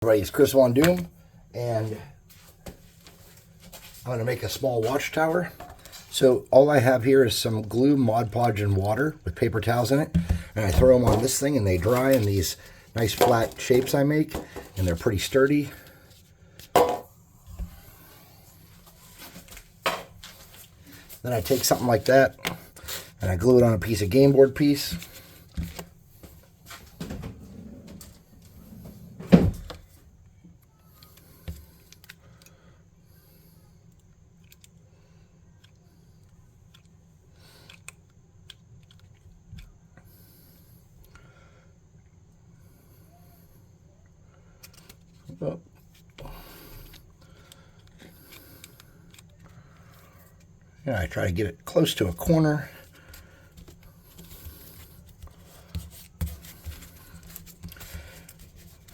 Everybody, it's Chris Von Doom, and I'm going to make a small watchtower. So all I have here is some glue, Mod Podge, and water with paper towels in it, and I throw them on this thing and they dry in these nice flat shapes I make, and they're pretty sturdy. Then I take something like that and I glue it on a piece of game board piece. Oh. And I try to get it close to a corner.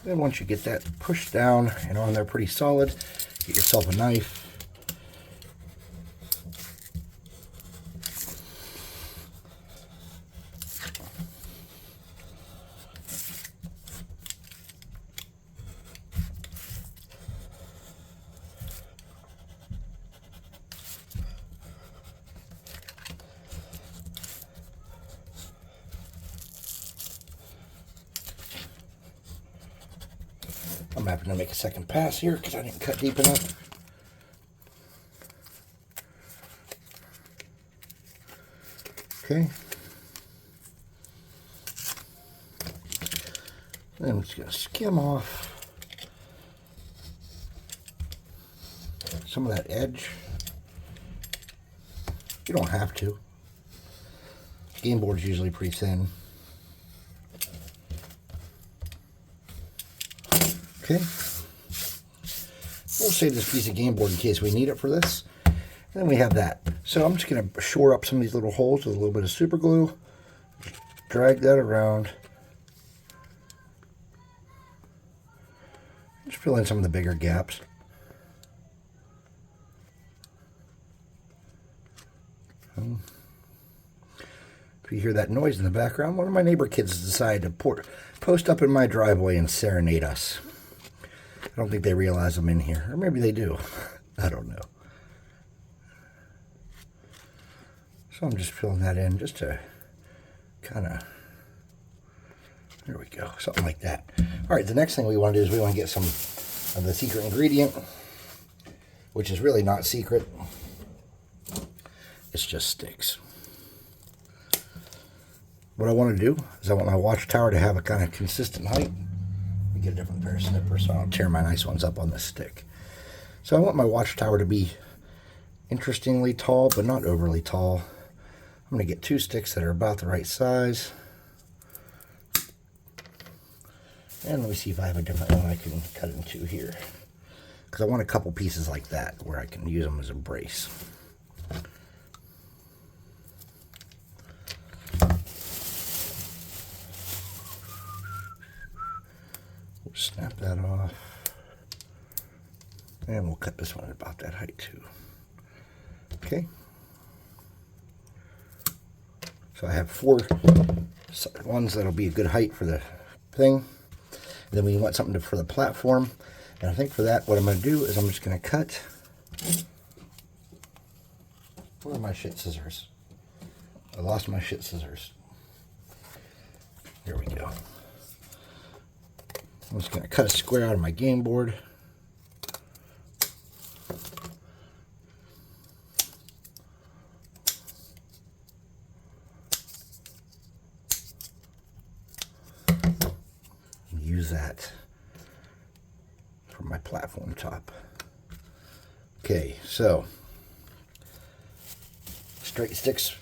Then once you get that pushed down and on there pretty solid, get yourself a knife. I'm having to make a second pass here because I didn't cut deep enough. Okay. Then I'm just going to skim off some of that edge. You don't have to. Game board's usually pretty thin. Okay, we'll save this piece of game board in case we need it for this. And then we have that. So I'm just going to shore up some of these little holes with a little bit of super glue. Drag that around. Just fill in some of the bigger gaps. If you hear that noise in the background, one of my neighbor kids decided to post up in my driveway and serenade us. I don't think they realize I'm in here. Or maybe they do. I don't know. So I'm just filling that in just to kind of... There we go. Something like that. All right, the next thing we want to do is we want to get some of the secret ingredient, which is really not secret. It's just sticks. What I want to do is I want my watchtower to have a kind of consistent height. Let me get a different pair of snippers so I don't tear my nice ones up on this stick. So I want my watchtower to be interestingly tall, but not overly tall. I'm going to get two sticks that are about the right size. And let me see if I have a different one I can cut into here. Because I want a couple pieces like that where I can use them as a brace. Snap that off, and we'll cut this one at about that height too. Okay, so I have 4 ones that'll be a good height for the thing. And then we want something for the platform, and I think for that what I'm going to do is I'm just going to cut. Where are my shit scissors? I lost my shit scissors. Here we go. I'm just going to cut a square out of my game board. And use that for my platform top. Okay, so straight sticks.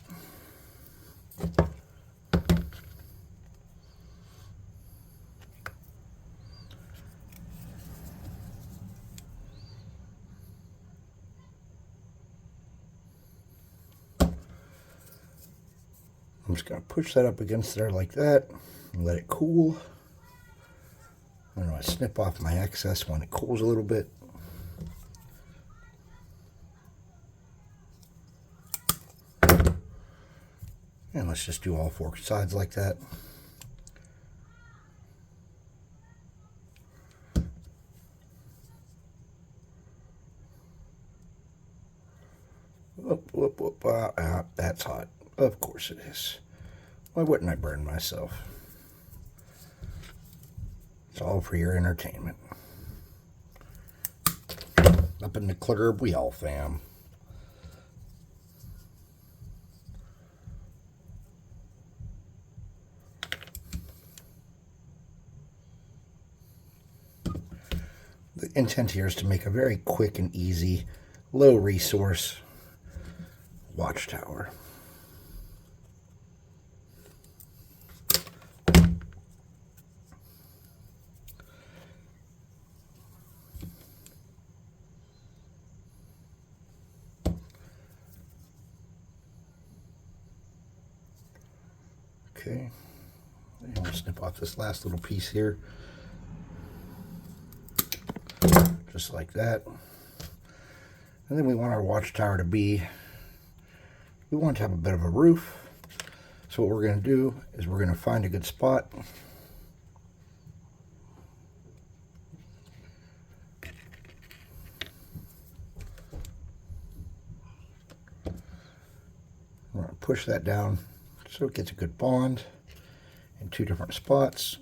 I'm just going to push that up against there like that and let it cool. I'm going to snip off my excess when it cools a little bit. And let's just do all 4 sides like that. Whoop, whoop, that's hot. Of course it is. Why wouldn't I burn myself? It's all for your entertainment. Up in the club, we all fam. The intent here is to make a very quick and easy, low resource watchtower. Okay, and we'll snip off this last little piece here. Just like that. And then we want our watchtower to be, we want to have a bit of a roof. So what we're going to do is we're going to find a good spot. We're going to push that down so it gets a good bond in two different spots.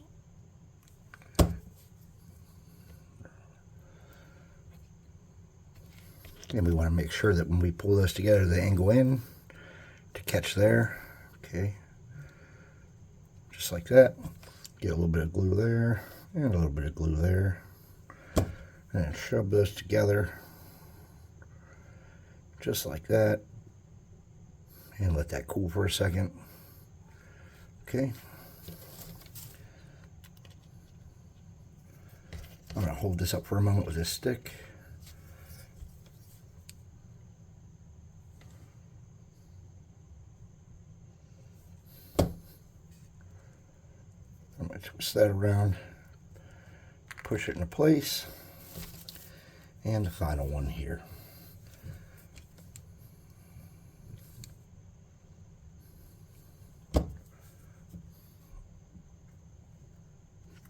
And we want to make sure that when we pull those together, they angle in to catch there. Okay. Just like that. Get a little bit of glue there and a little bit of glue there. And shove those together. Just like that. And let that cool for a second. Okay. I'm going to hold this up for a moment with this stick. I'm going to twist that around, push it into place, and the final one here.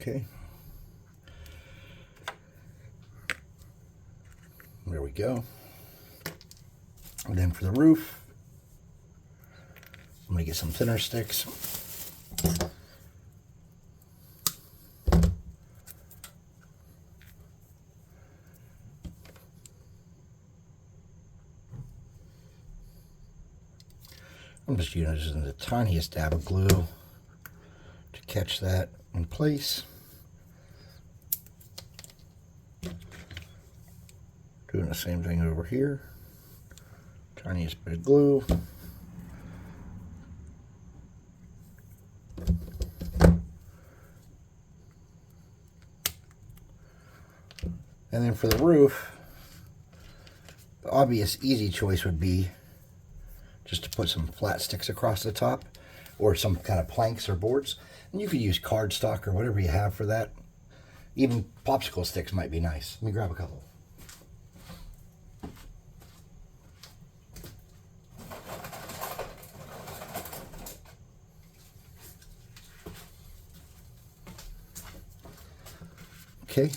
Okay. There we go. And then for the roof, I'm going to get some thinner sticks. I'm just using the tiniest dab of glue to catch that in place. Doing the same thing over here. Tiniest bit of glue. And then for the roof, the obvious easy choice would be just to put some flat sticks across the top, or some kind of planks or boards. And you could use cardstock or whatever you have for that. Even popsicle sticks might be nice. Let me grab a couple. Okay.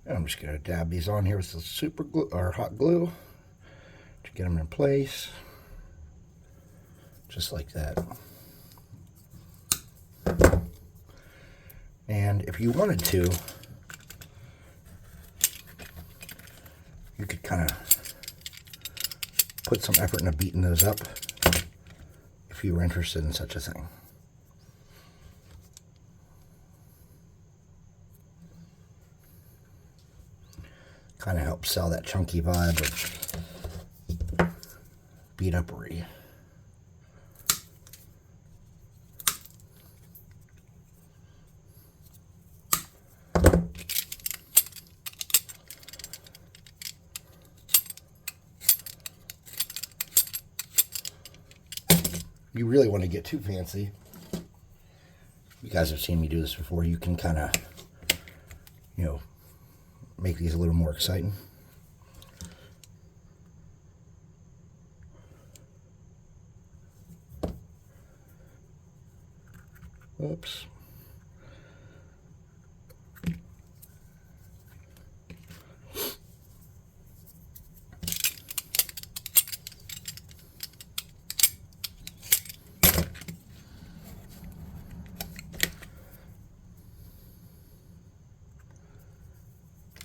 And I'm just going to dab these on here with some super glue or hot glue to get them in place. Just like that. And if you wanted to, you could kind of put some effort into beating those up if you were interested in such a thing. Kind of helps sell that chunky vibe of beat upery. You really want to get too fancy. You guys have seen me do this before. You can kind of, you know, make these a little more exciting. Oops.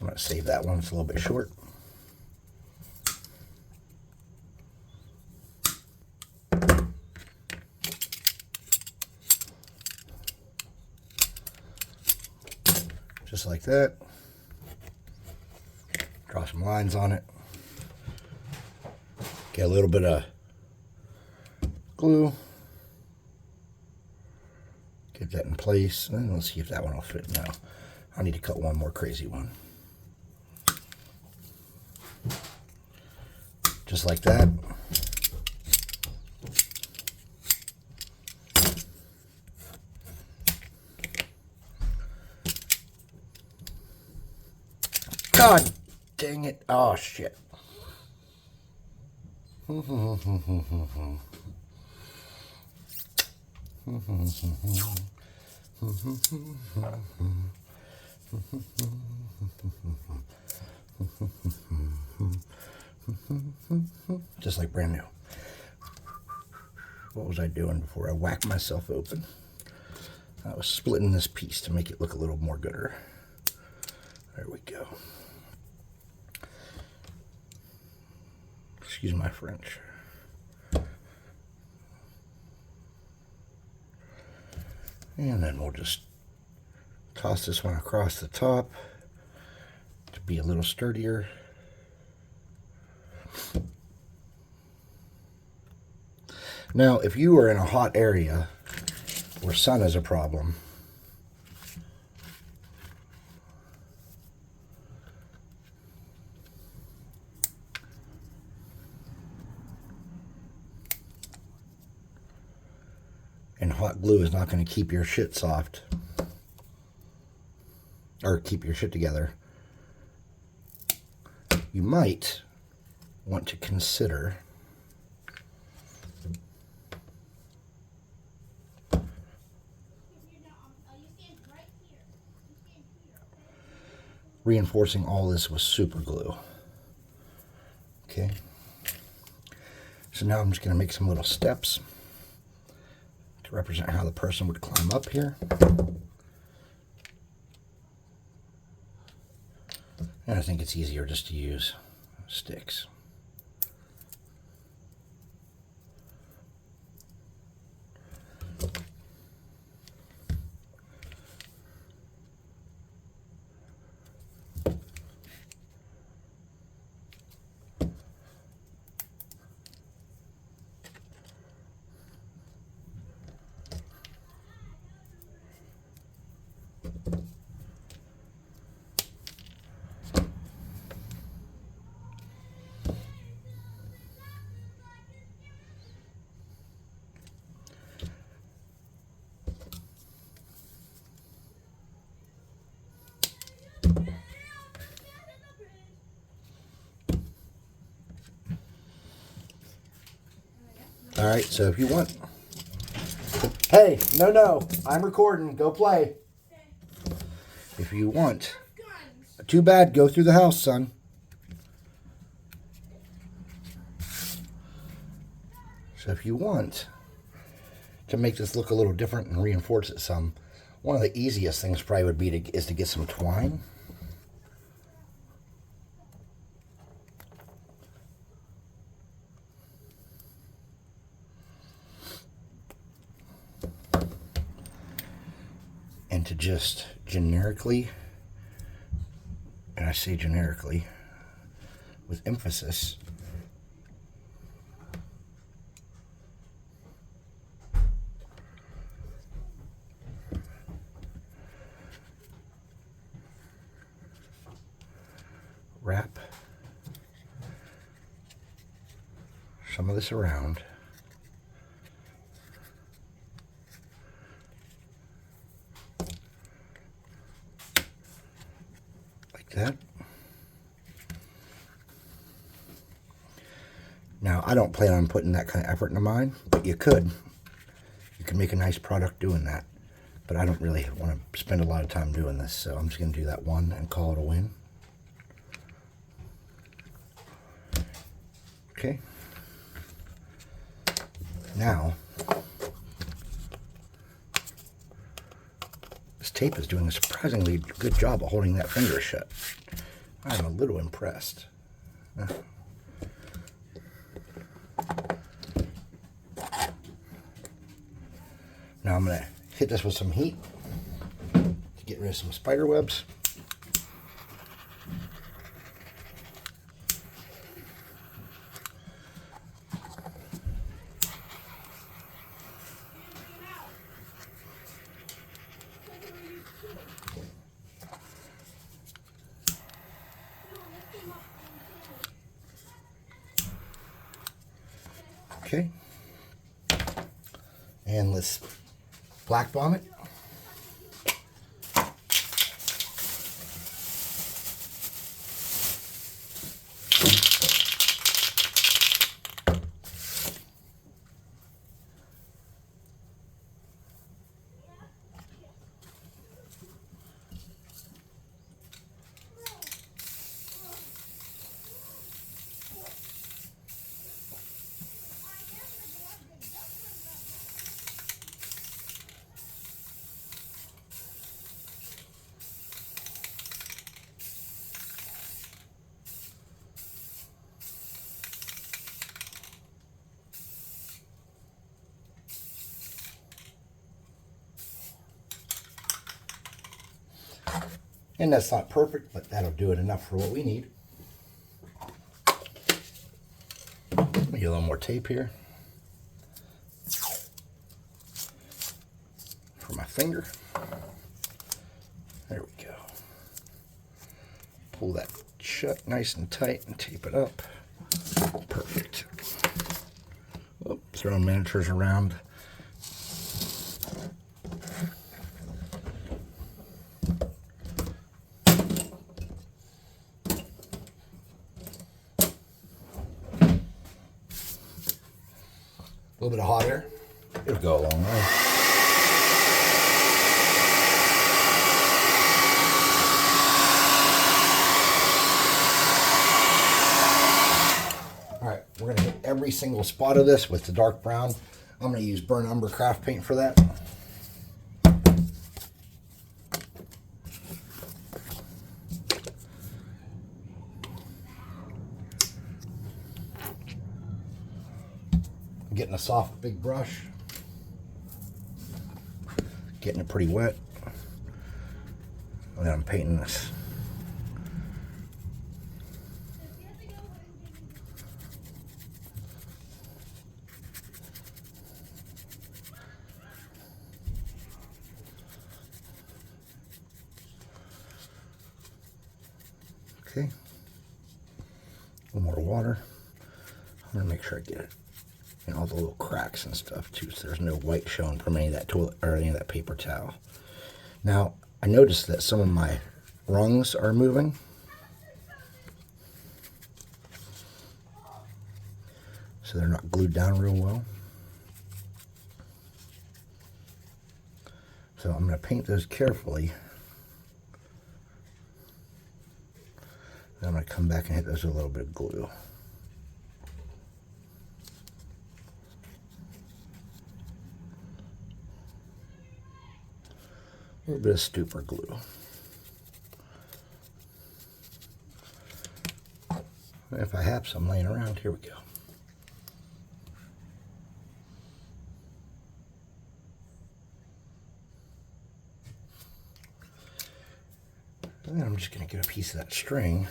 I'm going to save that one. It's a little bit short. Just like that. Draw some lines on it. Get a little bit of glue. Get that in place. And let's see if that one will fit now. I need to cut one more crazy one. Just like that. God dang it. Oh, shit. Just like brand new. What was I doing before I whacked myself open? I was splitting this piece to make it look a little more gooder. There we go. Excuse my French. And then we'll just toss this one across the top to be a little sturdier. Now, if you are in a hot area where sun is a problem, and hot glue is not going to keep your shit soft or keep your shit together, you might want to consider reinforcing all this with super glue. Okay. So now I'm just going to make some little steps to represent how the person would climb up here. And I think it's easier just to use sticks. All right, so if you want... Hey, no, I'm recording. Go play. If you want... Too bad, go through the house, son. So if you want to make this look a little different and reinforce it some, one of the easiest things probably would be is to get some twine. And to just generically, and I say generically with emphasis, wrap some of this around. Like that. Now, I don't plan on putting that kind of effort into mine, but you could. You can make a nice product doing that. but I don't really want to spend a lot of time doing this, so I'm just going to do that one and call it a win. Okay. Now, this tape is doing a surprisingly good job of holding that finger shut. I'm a little impressed. Now I'm going to hit this with some heat to get rid of some spider webs. Okay. And let's black bomb it. And that's not perfect, but that'll do it enough for what we need. Let me get a little more tape here for my finger. There we go. Pull that shut nice and tight and tape it up. Perfect. Oh, throwing miniatures around. A little bit of hot air, it'll go a long way. All right, we're gonna hit every single spot of this with the dark brown. I'm gonna use burnt umber craft paint for that. Getting a soft big brush, getting it pretty wet, and then I'm painting this. Okay, a little more water. I'm gonna make sure I get it in all the little cracks and stuff too, so there's no white showing from any of that toilet or any of that paper towel. Now I noticed that some of my rungs are moving, so they're not glued down real well. So I'm going to paint those carefully. Then I'm going to come back and hit those with a little bit of glue. A little bit of stupor glue. If I have some laying around, here we go. And then I'm just going to get a piece of that string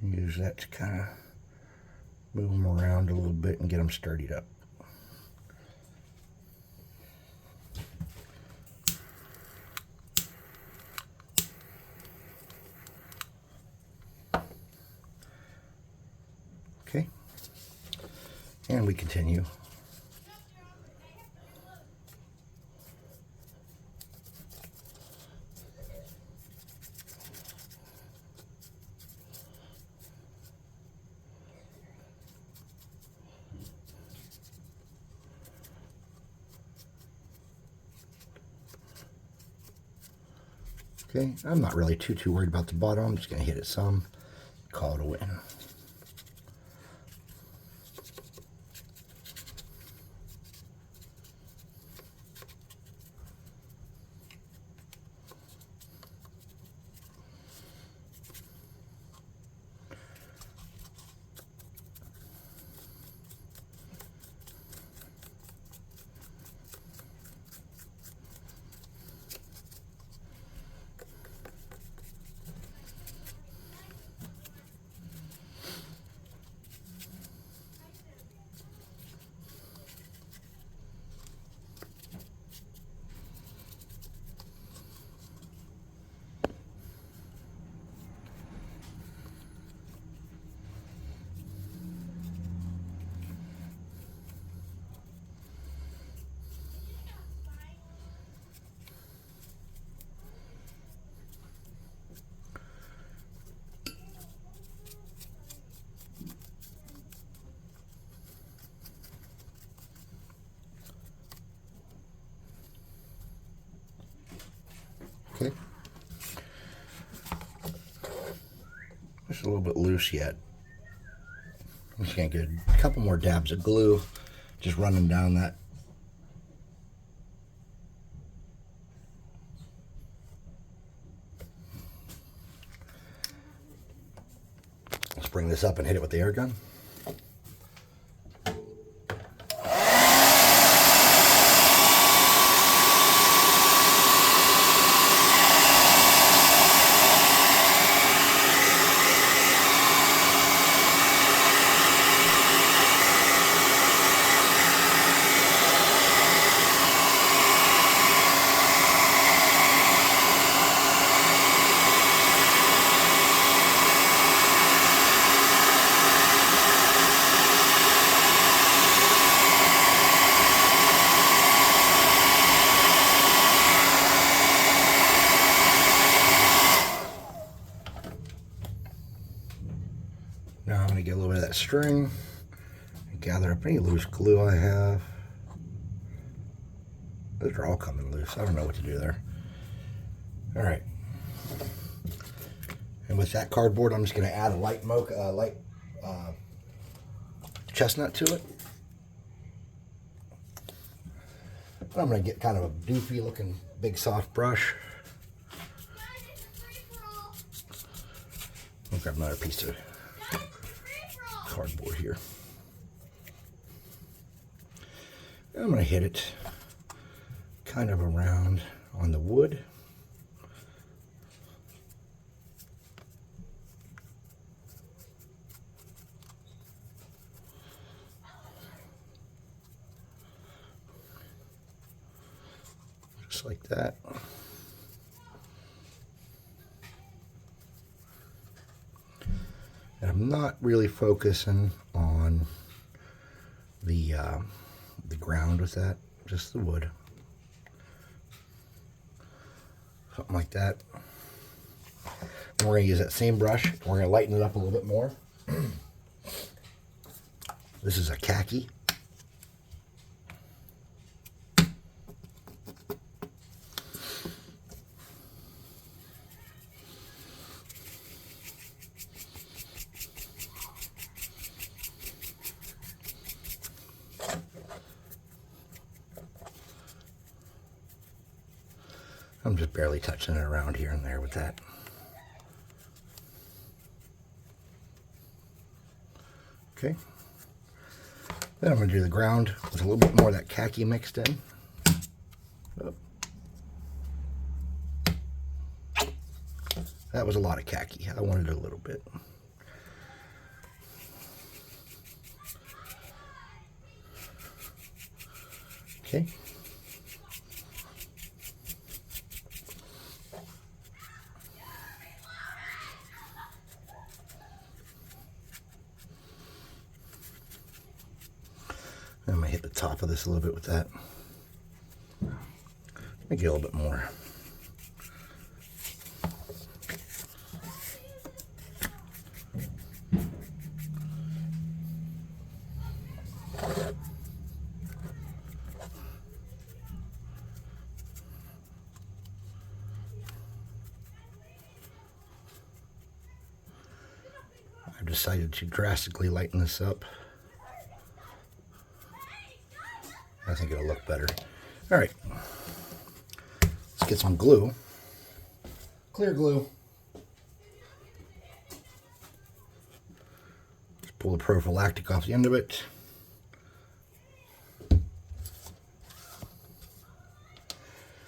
and use that to kind of move them around a little bit and get them sturdied up. Okay, and we continue. Okay, I'm not really too worried about the bottom. I'm just going to hit it some, call it a win. Okay. Just a little bit loose yet. I'm just going to get a couple more dabs of glue, just running down that. Let's bring this up and hit it with the air gun. Now I'm going to get a little bit of that string and gather up any loose glue I have. Those are all coming loose. I don't know what to do there. All right. And with that cardboard, I'm just going to add a light chestnut to it. I'm going to get kind of a doofy looking big soft brush. I'll grab another piece of cardboard here. And I'm going to hit it kind of around on the wood. Just like that. And I'm not really focusing on the ground with that, just the wood. Something like that. And we're going to use that same brush. We're going to lighten it up a little bit more. This is a khaki. I'm just barely touching it around here and there with that. Okay. Then I'm going to do the ground with a little bit more of that khaki mixed in. Oh. That was a lot of khaki. I wanted a little bit. Okay. I'm going to hit the top of this a little bit with that. Make it a little bit more. decided to drastically lighten this up. I think it'll look better. All right, let's get some glue. Clear glue. Just pull the prophylactic off the end of it.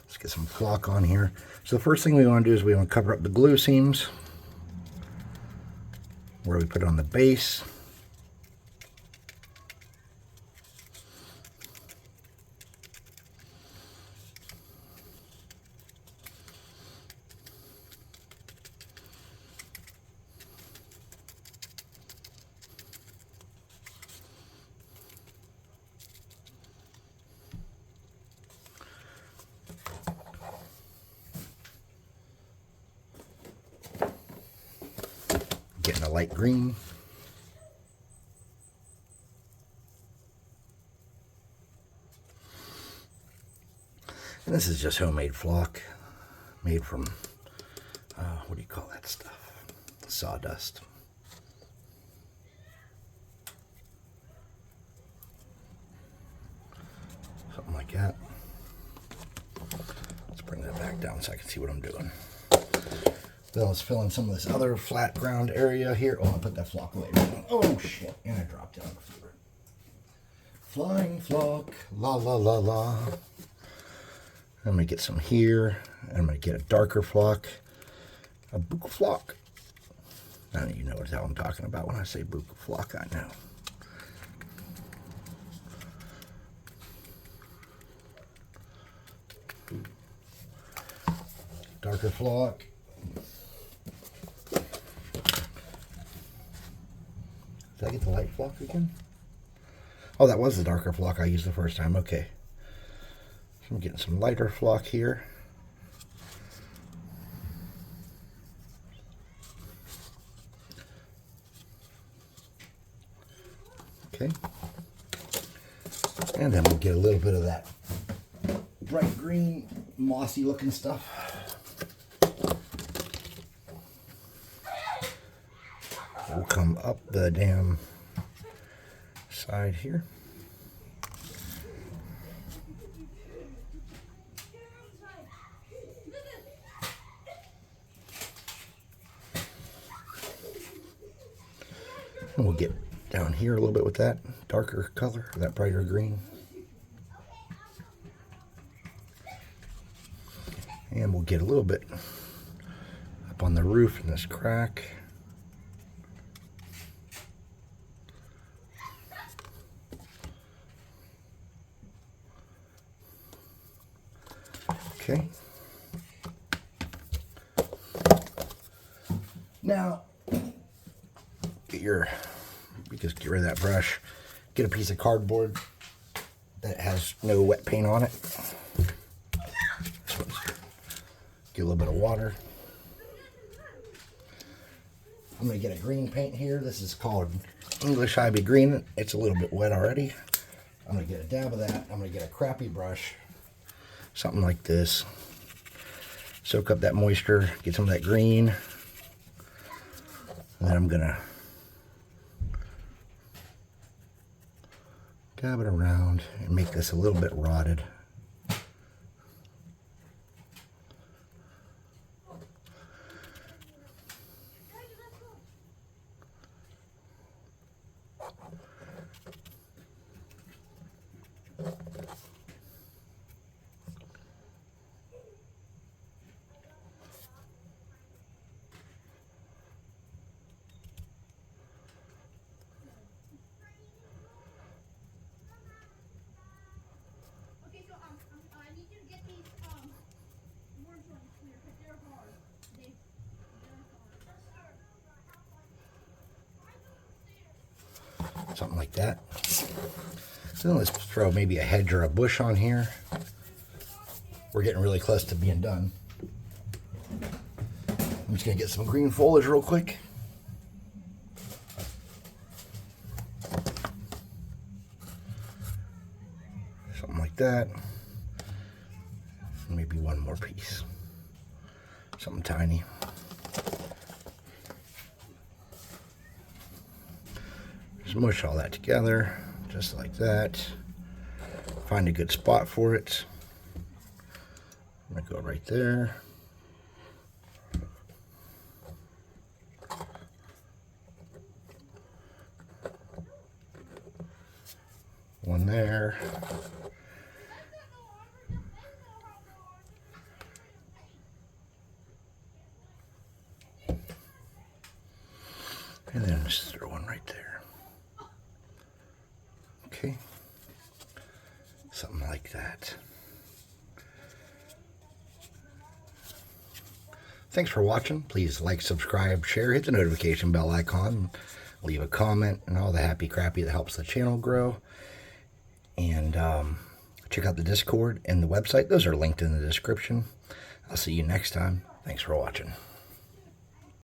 Let's get some flock on here. So the first thing we want to do is we want to cover up the glue seams where we put it on the base. Getting a light green. And this is just homemade flock made from, what do you call that stuff? Sawdust. Something like that. Let's bring that back down so I can see what I'm doing. Then let's fill in some of this other flat ground area here. Oh, I'll put that flock away. Oh, shit. And I dropped down the floor. Flying flock. La, la, la, la. I'm going to get some here. I'm going to get a darker flock. A buka flock. I don't even know what the hell I'm talking about when I say buka flock. I know. Darker flock. Did I get the light flock again? Oh, that was the darker flock I used the first time. Okay. So I'm getting some lighter flock here. Okay. And then we'll get a little bit of that bright green, mossy looking stuff. We'll come up the damn side here. And we'll get down here a little bit with that darker color, that brighter green. And we'll get a little bit up on the roof in this crack. Okay. Now, just get rid of that brush. Get a piece of cardboard that has no wet paint on it. Get a little bit of water. I'm going to get a green paint here. This is called English Ivy Green. It's a little bit wet already. I'm going to get a dab of that. I'm going to get a crappy brush. Something like this. Soak up that moisture. Get some of that green. And then I'm going to dab it around and make this a little bit rotted. Something like that. So then let's throw maybe a hedge or a bush on here. We're getting really close to being done. I'm just going to get some green foliage real quick. Something like that. Maybe one more piece. Something tiny. Smush all that together, just like that. Find a good spot for it. I'm going to go right there. One there. And then just throw one right there. Okay. Something like that. Thanks for watching. Please like, subscribe, share, hit the notification bell icon, leave a comment, and all the happy crappy that helps the channel grow. And check out the Discord and the website. Those are linked in the description. I'll see you next time. Thanks for watching.